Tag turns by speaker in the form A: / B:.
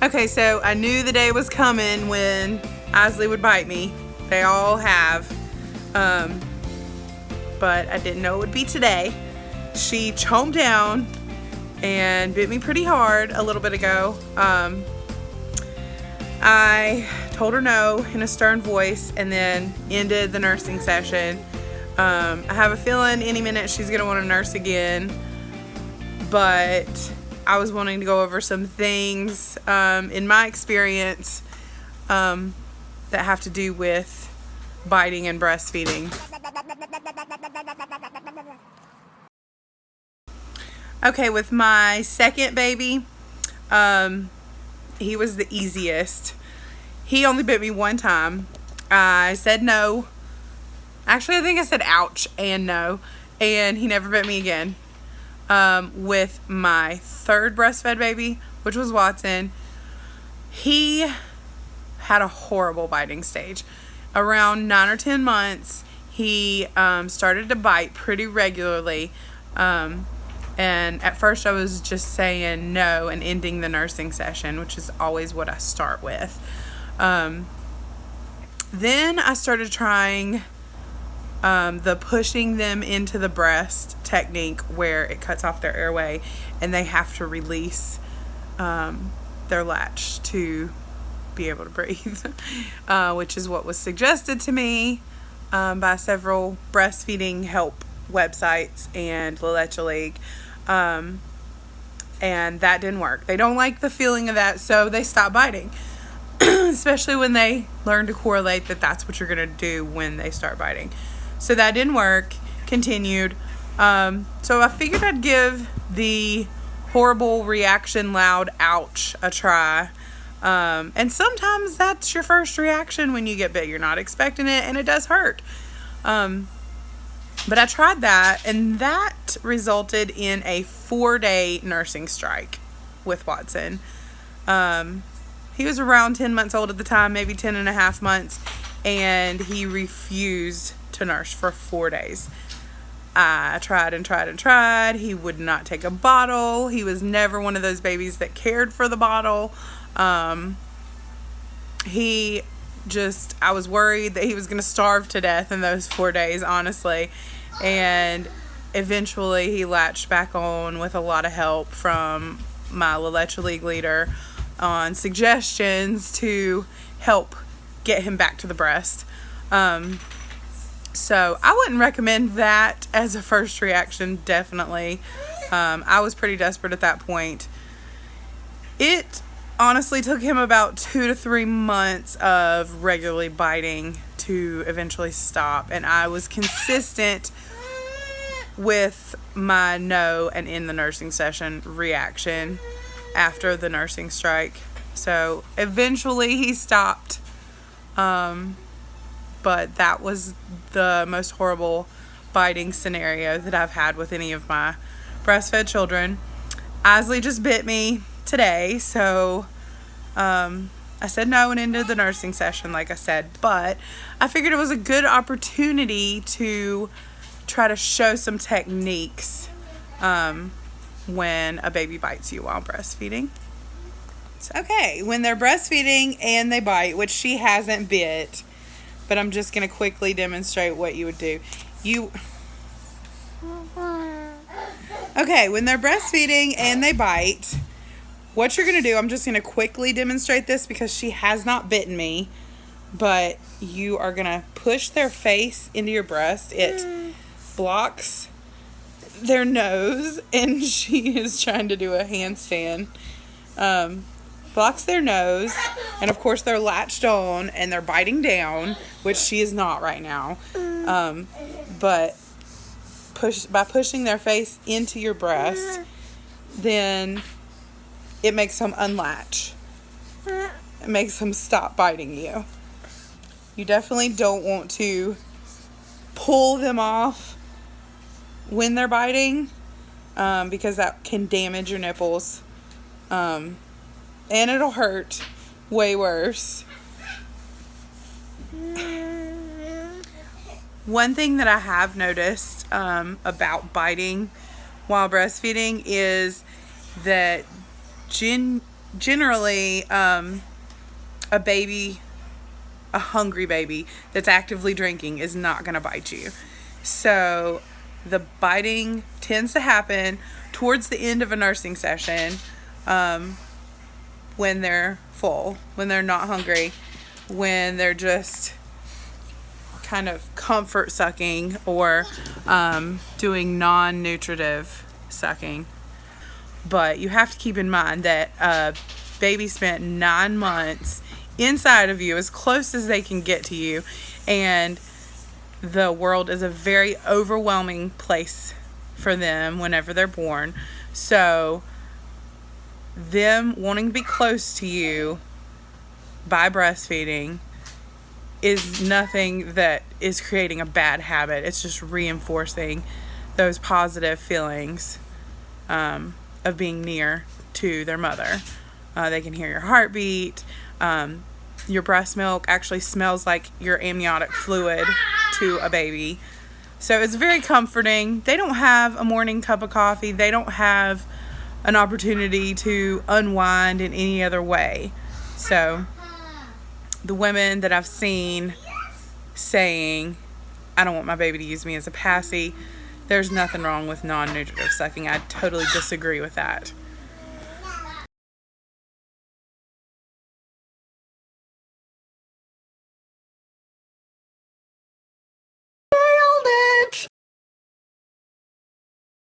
A: Okay, so I knew the day was coming when Isley would bite me. They all have. But I didn't know it would be today. She chomped down and bit me pretty hard a little bit ago. I told her no in a stern voice and then ended the nursing session. I have a feeling any minute she's gonna want to nurse again, but I was wanting to go over some things in my experience that have to do with biting and breastfeeding. Okay, with my second baby, he was the easiest. He only bit me one time. I said no. Actually, I think I said ouch and no, and he never bit me again. With my third breastfed baby, which was Watson, he had a horrible biting stage. Around 9 or 10 months, he started to bite pretty regularly. And at first I was just saying no and ending the nursing session, which is always what I start with. Then I started trying the pushing them into the breast technique, where it cuts off their airway and they have to release their latch to be able to breathe, which is what was suggested to me by several breastfeeding help websites and La Leche League. And that didn't work. They don't like the feeling of that, so they stop biting. Especially when they learn to correlate that that's what you're going to do when they start biting. So that didn't work. Continued. So I figured I'd give the horrible reaction loud ouch a try. And sometimes that's your first reaction when you get bit. You're not expecting it, and it does hurt. But I tried that, and that resulted in a 4-day nursing strike with Watson. He was around 10 months old at the time, maybe 10 and a half months, and he refused to nurse for 4 days. I tried and tried and tried. He would not take a bottle. He was never one of those babies that cared for the bottle. I was worried that he was going to starve to death in those 4 days, honestly. And eventually he latched back on with a lot of help from my La Leche League leader on suggestions to help get him back to the breast. So I wouldn't recommend that as a first reaction, definitely. I was pretty desperate at that point. It honestly took him about 2 to 3 months of regularly biting to eventually stop, and I was consistent with my no and in the nursing session reaction after the nursing strike. So eventually he stopped, but that was the most horrible biting scenario that I've had with any of my breastfed children. Isley just bit me today, so I said no and ended the nursing session, like I said, but I figured it was a good opportunity to try to show some techniques when a baby bites you while breastfeeding. Okay, when they're breastfeeding and they bite, which she hasn't bit, but I'm just going to quickly demonstrate what you would do. Okay, when they're breastfeeding and they bite, what you're going to do, I'm just going to quickly demonstrate this because she has not bitten me, but you are going to push their face into your breast. It blocks their nose, and she is trying to do a handstand. Blocks their nose, and of course they're latched on and they're biting down, which she is not right now. But by pushing their face into your breast, then it makes them unlatch. It makes them stop biting you. You definitely don't want to pull them off when they're biting, because that can damage your nipples. And it'll hurt way worse. One thing that I have noticed about biting while breastfeeding is that generally, a hungry baby that's actively drinking is not going to bite you. So the biting tends to happen towards the end of a nursing session, when they're full, when they're not hungry, when they're just kind of comfort sucking or doing non-nutritive sucking. But you have to keep in mind that a baby spent 9 months inside of you, as close as they can get to you, and the world is a very overwhelming place for them whenever they're born. So them wanting to be close to you by breastfeeding is nothing that is creating a bad habit. It's just reinforcing those positive feelings of being near to their mother. They can hear your heartbeat. Your breast milk actually smells like your amniotic fluid to a baby. So it's very comforting. They don't have a morning cup of coffee. They don't have an opportunity to unwind in any other way. So the women that I've seen saying, I don't want my baby to use me as a passy, there's nothing wrong with non-nutritive sucking. I totally disagree with that.